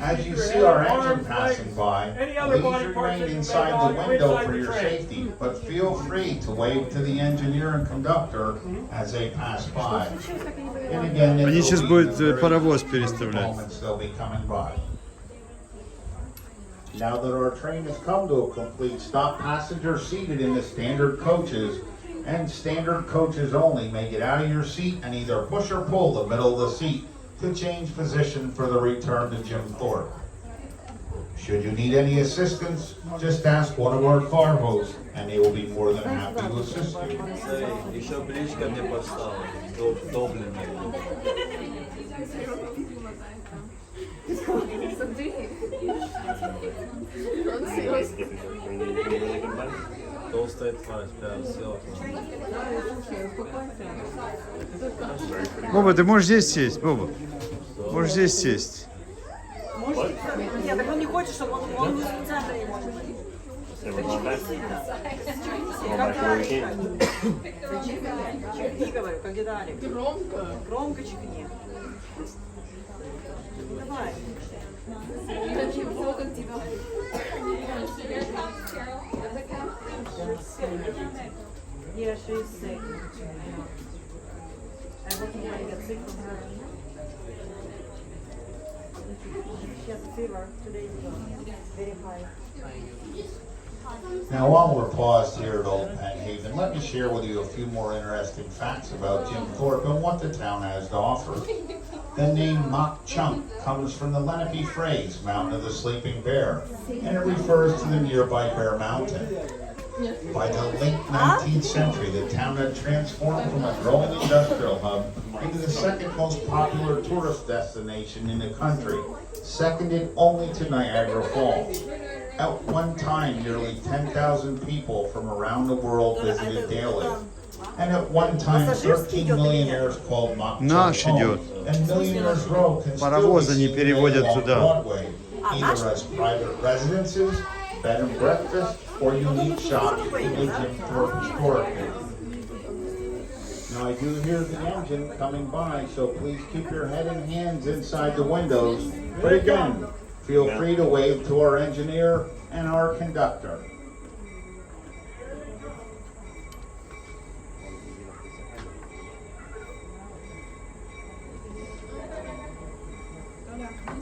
As you see our engine passing by, please remain inside the window for your safety, but feel free to wave to the engineer and conductor as they pass by. And again, Они сейчас будут паровоз moments переставлять. they'll be coming by. Now that our train has come to a complete stop, passengers seated in the standard coaches and standard coaches only may get out of your seat and either push or pull the middle of the seat to change position for the return to Jim Thorp. Should you need any assistance, just ask one of our car hosts and they will be more than happy to assist you. Еще ближе ко мне поставил. Добленный. Толстая тварь, прям села. Боба, ты можешь здесь сесть, Боба. Можешь здесь сесть. Нет, так он не хочет, чтобы он не специально не может. Чихни, говорю, как деда Алик. Громко. Громко чихни. Давай. Yeah, she's sick. I wasn't going to get sick from her. She has a fever 2 days ago. Very high. Now, while we're paused here at Old Penn Haven, let me share with you a few more interesting facts about Jim Thorp and what the town has to offer. The name Mach Chunk comes from the Lenape phrase, Mountain of the Sleeping Bear, and it refers to the nearby Bear Mountain. By the late 19th century, the town had transformed from a growing industrial hub into the second most popular tourist destination in the country, seconded only to Niagara Falls. At one time, nearly 10,000 people from around the world visited daily. And at one time, 13 millionaires called Mach Наш Chunk идет. home. And Millionaires Row can still be Паровоз они seen переводят along сюда. Broadway, either as private residences, bed and breakfast, or unique shops in the Jim Thorp historic. Now I do hear the engine coming by, so please keep your head and hands inside the windows. But again, feel free to wave to our engineer and our conductor.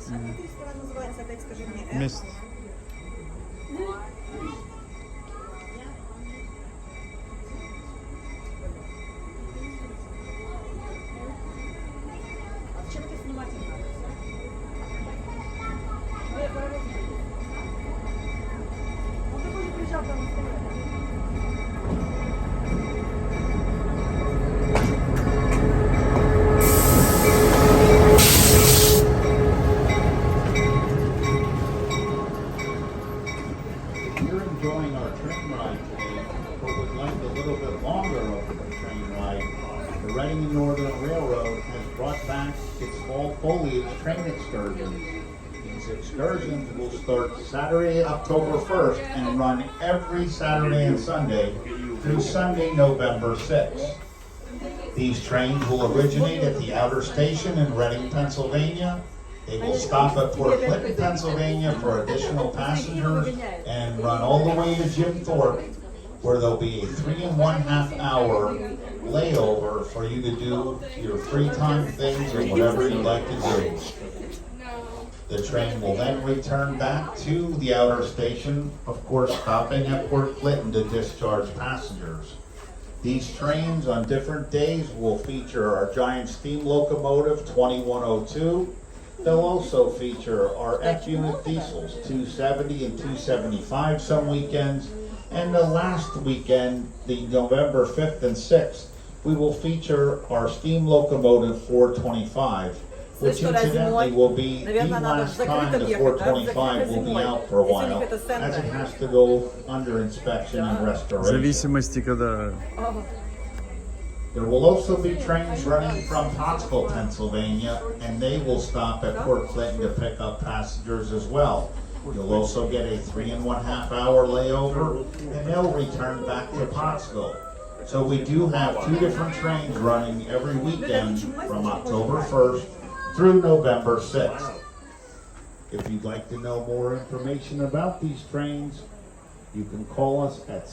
Называется, опять скажи мне. Место. Чем это снимать надо? Он такой же приезжал там на стороне. If you're enjoying our train ride today, but would like a little bit longer of the train ride, the Reading and Northern Railroad has brought back its fall foliage train excursions. These excursions will start Saturday, October 1st and run every Saturday and Sunday through Sunday, November 6th. These trains will originate at the outer station in Reading, Pennsylvania. They will stop at Port Clinton, Pennsylvania for additional passengers and run all the way to Jim Thorp, where there'll be a 3.5 hour layover for you to do your free time things or whatever you'd like to do. The train will then return back to the outer station, of course stopping at Port Clinton to discharge passengers. These trains on different days will feature our giant steam locomotive 2102. They'll also feature our F-unit diesels 270 and 275 some weekends. And the last weekend, the November 5th and 6th, we will feature our steam locomotive 425, which incidentally will be the last time the 425 will be out for a while, as it has to go under inspection and В restoration. зависимости, когда... There will also be trains running from Pottsville, Pennsylvania, and they will stop at Port Clinton to pick up passengers as well. You'll also get a 3.5 hour layover, and they'll return back to Pottsville. So we do have 2 different trains running every weekend from October 1st through November 6th. If you'd like to know more information about these trains, you can call us at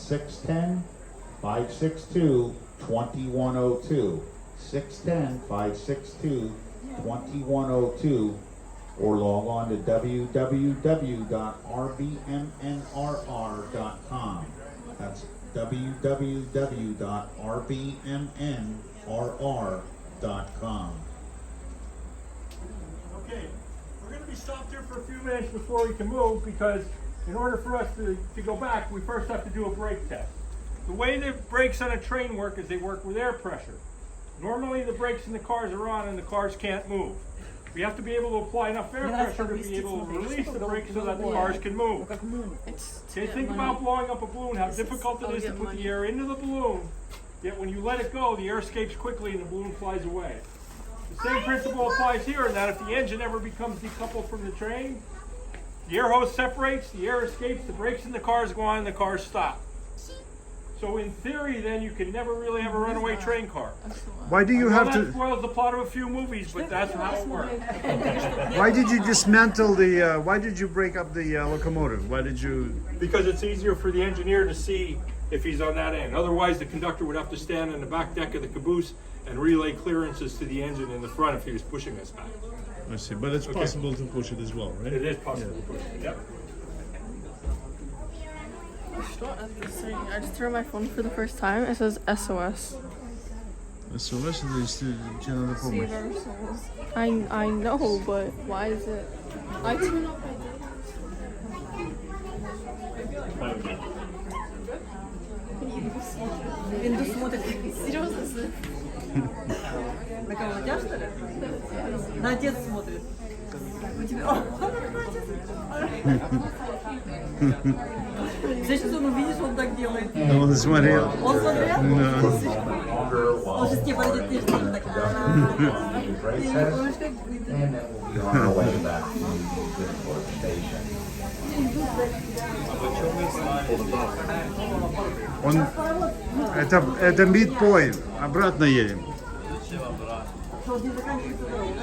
610-562-2102, 610-562-2102, or log on to www.rbmnrr.com. That's www.rbmnrr.com. Okay, we're going to be stopped here for a few minutes before we can move because in order for us to go back, we first have to do a brake test. The way the brakes on a train work is they work with air pressure. Normally the brakes in the cars are on and the cars can't move. We have to be able to apply enough air pressure to be able to release the brakes so that the cars can move. Okay, think about blowing up a balloon, how difficult it is to put the air into the balloon, yet when you let it go, the air escapes quickly and the balloon flies away. The same principle applies here in that if the engine ever becomes decoupled from the train, the air hose separates, the air escapes, the brakes in the cars go on, and the cars stop. So in theory, then, you can never really have a runaway train car. Why do you have That to? spoils the plot of a few movies, but that's how it works. Why did you dismantle the? Why did you break up the locomotive? Why did you? Because it's easier for the engineer to see if he's on that end. Otherwise, the conductor would have to stand in the back deck of the caboose and relay clearances to the engine in the front if he was pushing us back. I see, but it's possible to push it as well, right? It is possible to push it, yep. I just turned my phone for the first time. It says SOS. SOS is general помощь. I know, but why is it? I turn off my data. Индус смотрит. Серьезно? На кого, на тебя, что ли? На отец смотрит. У тебя... О, сейчас он увидишь, он так делает. Он смотрел. Он смотрел? Да. Он сейчас тебе пойдет, ты же так... Ты не помнишь, как выйдет? And then we'll be on our way back to the Thorp station. Он это midpoint. Обратно едем. Что, не заканчивается дорога?